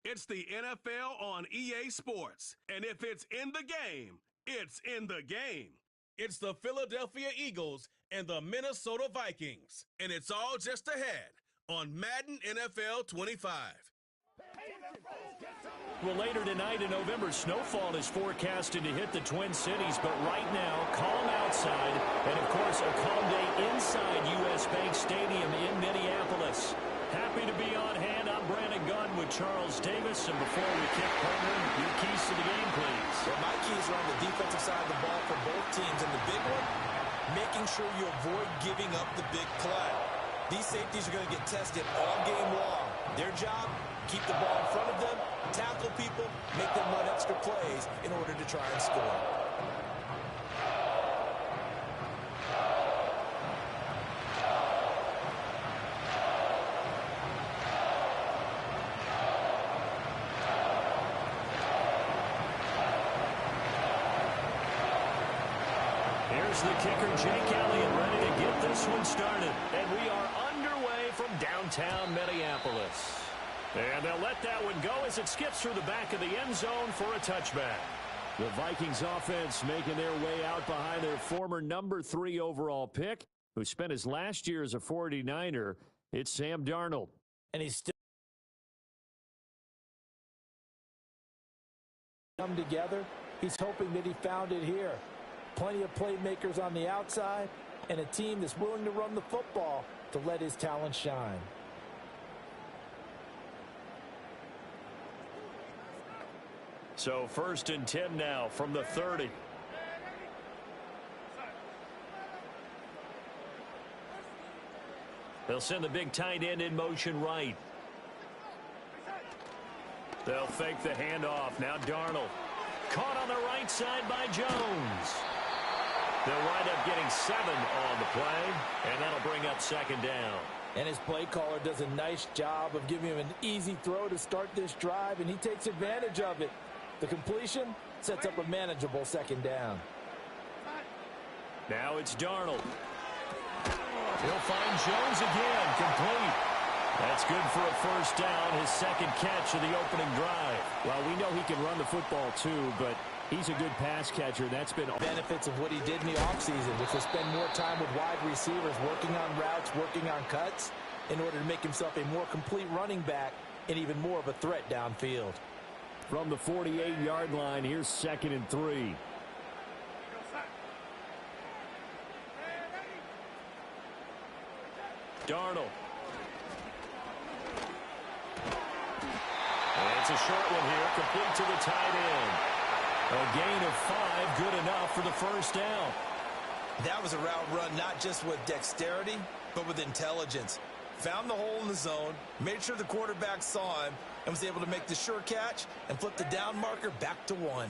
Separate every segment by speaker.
Speaker 1: It's the NFL on EA Sports. And if it's in the game, it's in the game. It's the Philadelphia Eagles and the Minnesota Vikings. And it's all just ahead on Madden NFL 25.
Speaker 2: Well, later tonight in November, snowfall is forecasted to hit the Twin Cities, but right now, calm outside, and of course, a calm day inside U.S. Bank Stadium in Minneapolis. Happy to be on hand. I'm Brandon Gunn with Charles Davis, and before we kick, partner, your keys to the game, please.
Speaker 3: Well, my keys are on the defensive side of the ball for both teams, and the big one, making sure you avoid giving up the big play. These safeties are going to get tested all game long. Their job, keep the ball in front of them, tackle people, make them run extra plays in order to try and score.
Speaker 2: Here's the kicker, Jake Elliott, ready to get this one started. And we are underway from downtown Minneapolis. And they'll let that one go as it skips through the back of the end zone for a touchback. The Vikings offense making their way out behind their former number 3 overall pick, who spent his last year as a 49er. It's Sam Darnold.
Speaker 3: And he's still come together. He's hoping that he found it here. Plenty of playmakers on the outside and a team that's willing to run the football to let his talent shine.
Speaker 2: So 1st and 10 now from the 30. They'll send the big tight end in motion right. They'll fake the handoff. Now Darnold. Caught on the right side by Jones. They'll wind up getting 7 on the play, and that'll bring up 2nd down.
Speaker 3: And his play caller does a nice job of giving him an easy throw to start this drive, and he takes advantage of it. The completion sets up a manageable 2nd down.
Speaker 2: Now it's Darnold. He'll find Jones again, complete. That's good for a 1st down, his 2nd catch of the opening drive.
Speaker 4: Well, we know he can run the football too, but he's a good pass catcher. That's been
Speaker 3: benefits of what he did in the offseason, which was spend more time with wide receivers, working on routes, working on cuts, in order to make himself a more complete running back and even more of a threat downfield.
Speaker 4: From the 48-yard line, here's 2nd and 3.
Speaker 2: Darnold. And it's a short one here, complete to the tight end. A gain of 5, good enough for the 1st down.
Speaker 3: That was a route run not just with dexterity, but with intelligence. Found the hole in the zone, made sure the quarterback saw him, and was able to make the sure catch and flip the down marker back to 1.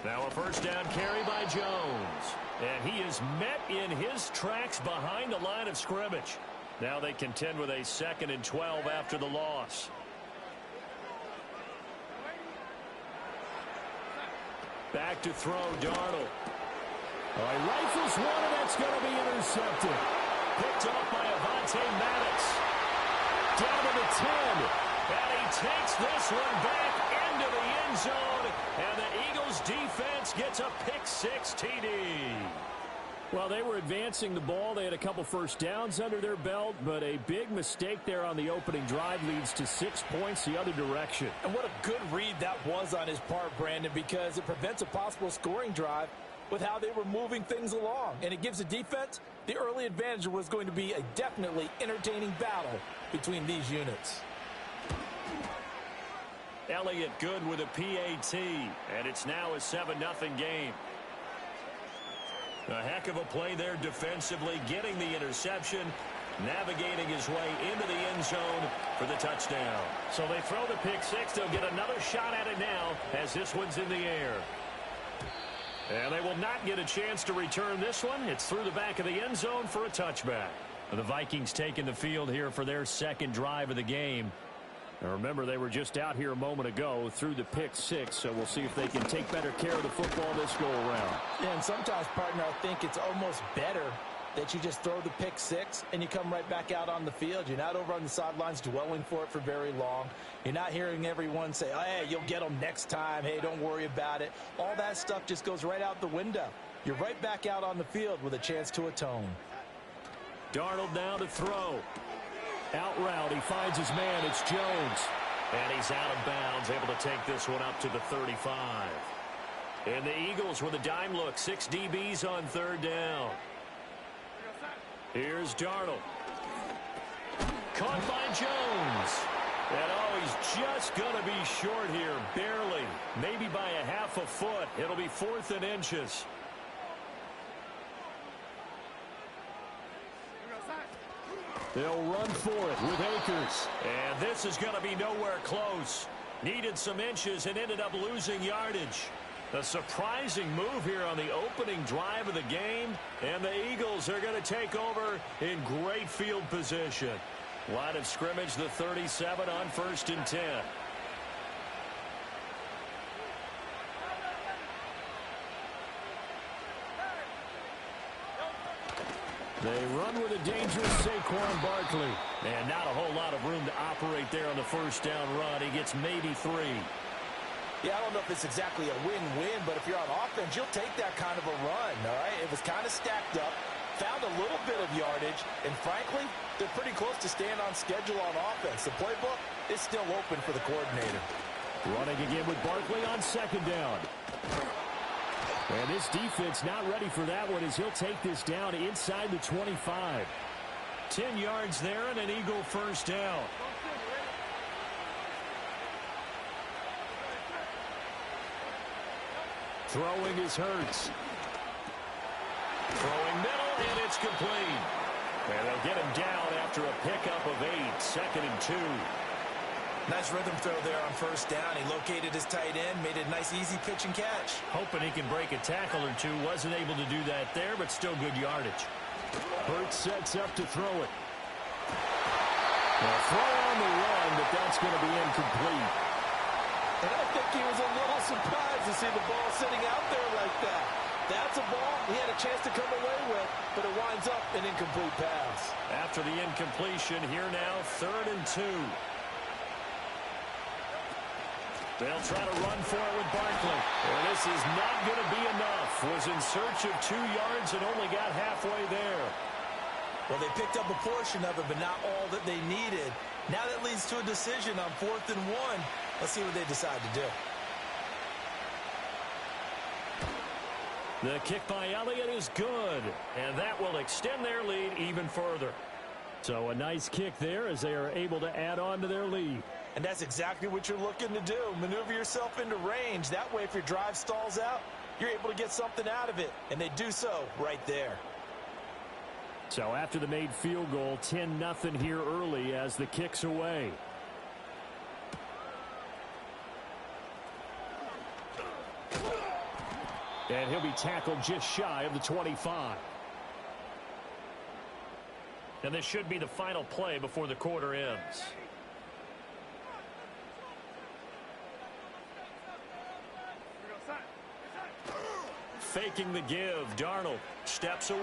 Speaker 2: Now a 1st down carry by Jones. And he is met in his tracks behind the line of scrimmage. Now they contend with a 2nd and 12 after the loss. Back to throw, Darnold.
Speaker 4: He rifles one, and that's going to be intercepted.
Speaker 2: Picked off by Avonte Maddox. Down to the 10. And he takes this one back into the end zone. And the Eagles defense gets a pick-6 TD.
Speaker 4: Well, they were advancing the ball. They had a couple 1st downs under their belt, but a big mistake there on the opening drive leads to 6 points the other direction.
Speaker 3: And what a good read that was on his part, Brandon, because it prevents a possible scoring drive with how they were moving things along. And it gives the defense the early advantage. Was going to be a definitely entertaining battle between these units.
Speaker 2: Elliott good with a PAT, and it's now a 7-0 game. A heck of a play there defensively, getting the interception, navigating his way into the end zone for the touchdown. So they throw the pick-6. They'll get another shot at it now as this one's in the air. And they will not get a chance to return this one. It's through the back of the end zone for a touchback. The Vikings taking the field here for their 2nd drive of the game.
Speaker 4: Now remember, they were just out here a moment ago through the pick-6, so we'll see if they can take better care of the football this go-around.
Speaker 3: And sometimes, partner, I think it's almost better that you just throw the pick six and you come right back out on the field. You're not over on the sidelines dwelling for it for very long. You're not hearing everyone say, oh, hey, you'll get them next time. Hey, don't worry about it. All that stuff just goes right out the window. You're right back out on the field with a chance to atone.
Speaker 4: Darnold now to throw. Out route, he finds his man. It's Jones.
Speaker 2: And he's out of bounds, able to take this one up to the 35. And the Eagles with a dime look. 6 DBs on third down. Here's Darnold. Caught by Jones. And oh, he's just going to be short here, barely. Maybe by a half a foot. It'll be 4th and inches.
Speaker 4: They'll run for it with Akers.
Speaker 2: And this is going to be nowhere close. Needed some inches and ended up losing yardage. A surprising move here on the opening drive of the game. And the Eagles are going to take over in great field position. Line of scrimmage, the 37 on 1st and 10.
Speaker 4: They run with a dangerous Saquon Barkley.
Speaker 2: And not a whole lot of room to operate there on the first down run. He gets maybe 3.
Speaker 3: Yeah, I don't know if it's exactly a win-win, but if you're on offense, you'll take that kind of a run, all right? It was kind of stacked up, found a little bit of yardage, and frankly, they're pretty close to staying on schedule on offense. The playbook is still open for the coordinator.
Speaker 4: Running again with Barkley on 2nd down. And this defense not ready for that one as he'll take this down inside the 25.
Speaker 2: 10 yards there and an Eagle first down.
Speaker 4: Throwing is Hurts.
Speaker 2: Throwing middle, and it's complete. And they'll get him down after a pickup of 8. 2nd and 2.
Speaker 3: Nice rhythm throw there on 1st down. He located his tight end, made a nice easy pitch and catch.
Speaker 2: Hoping he can break a tackle or two. Wasn't able to do that there, but still good yardage.
Speaker 4: Hurts sets up to throw it. Well, throw on the run, but that's going to be incomplete.
Speaker 3: And I think he was a little surprised to see the ball sitting out there like that. That's a ball he had a chance to come away with, but it winds up an incomplete pass.
Speaker 2: After the incompletion, here now, 3rd and 2. They'll try to run for it with Barkley. Well, this is not going to be enough. Was in search of 2 yards and only got halfway there.
Speaker 3: Well, they picked up a portion of it, but not all that they needed. Now that leads to a decision on 4th and 1. Let's see what they decide to do.
Speaker 2: The kick by Elliott is good, and that will extend their lead even further.
Speaker 4: So a nice kick there as they are able to add on to their lead.
Speaker 3: And that's exactly what you're looking to do. Maneuver yourself into range. That way, if your drive stalls out, you're able to get something out of it. And they do so right there.
Speaker 4: So after the made field goal, 10-0 here early as the kick's away. And he'll be tackled just shy of the 25.
Speaker 2: And this should be the final play before the quarter ends. Faking the give. Darnold steps away.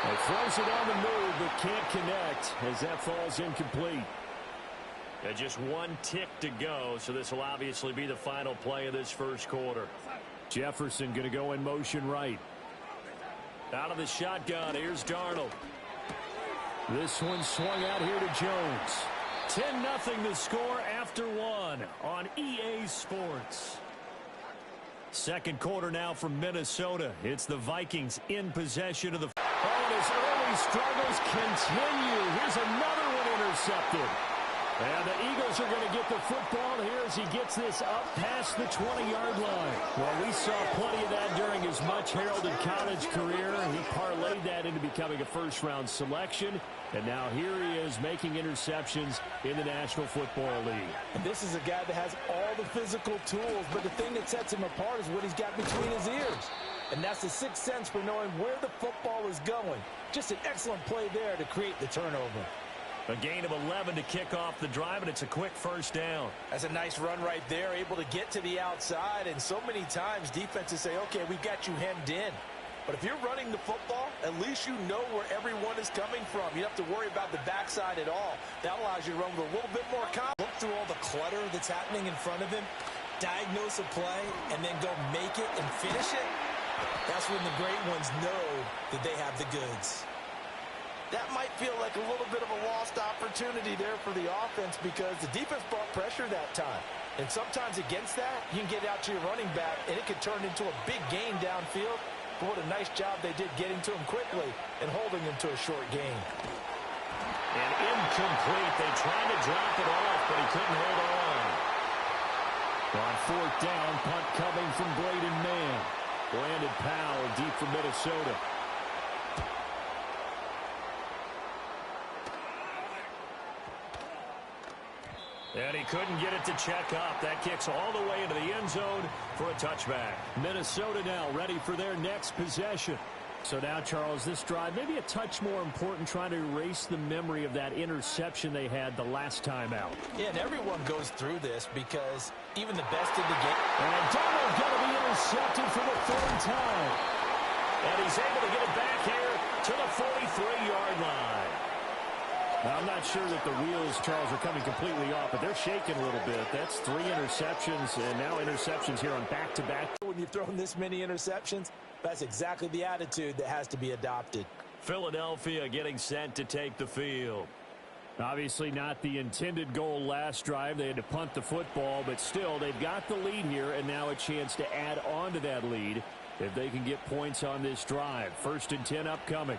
Speaker 4: He throws it on the move, but can't connect as that falls incomplete.
Speaker 2: And just 1 tick to go, so this will obviously be the final play of this first quarter.
Speaker 4: Jefferson going to go in motion right.
Speaker 2: Out of the shotgun, here's Darnold.
Speaker 4: This one swung out here to Jones.
Speaker 2: 10-0 the score after 1 on EA Sports.
Speaker 4: Second quarter now from Minnesota. It's the Vikings in possession of the... Oh, and his early struggles continue. Here's another one intercepted. And the Eagles are going to get the football here as he gets this up past the 20-yard line. Well, we saw plenty of that during his much-heralded college career. He parlayed that into becoming a first-round selection. And now here he is making interceptions in the National Football League.
Speaker 3: And this is a guy that has all the physical tools, but the thing that sets him apart is what he's got between his ears. And that's the sixth sense for knowing where the football is going. Just an excellent play there to create the turnover.
Speaker 2: A gain of 11 to kick off the drive, and it's a quick first down.
Speaker 3: That's a nice run right there, able to get to the outside. And so many times defenses say, okay, we've got you hemmed in. But if you're running the football, at least you know where everyone is coming from. You don't have to worry about the backside at all. That allows you to run with a little bit more confidence. Look through all the clutter that's happening in front of him, diagnose a play, and then go make it and finish it. That's when the great ones know that they have the goods. That might feel like a little bit of a lost opportunity there for the offense because the defense brought pressure that time. And sometimes against that, you can get out to your running back, and it could turn into a big gain downfield. But what a nice job they did getting to him quickly and holding him to a short gain.
Speaker 2: And incomplete. They tried to drop it off, but he couldn't hold on. On fourth down, punt coming from Braden Mann. Brandon Powell deep for Minnesota. And he couldn't get it to check up. That kicks all the way into the end zone for a touchback. Minnesota now ready for their next possession. So now, Charles, this drive maybe a touch more important, trying to erase the memory of that interception they had the last time out.
Speaker 3: Yeah, and everyone goes through this because even the best in the game.
Speaker 2: And Donald going to be intercepted for the third time. And he's able to get it back here to the 43-yard line.
Speaker 4: Now, I'm not sure that the wheels, Charles, are coming completely off, but they're shaking a little bit. That's 3 interceptions, and now interceptions here on back-to-back.
Speaker 3: When you've thrown this many interceptions, that's exactly the attitude that has to be adopted.
Speaker 2: Philadelphia getting set to take the field.
Speaker 4: Obviously not the intended goal last drive. They had to punt the football, but still, they've got the lead here, and now a chance to add on to that lead if they can get points on this drive. 1st and 10 upcoming.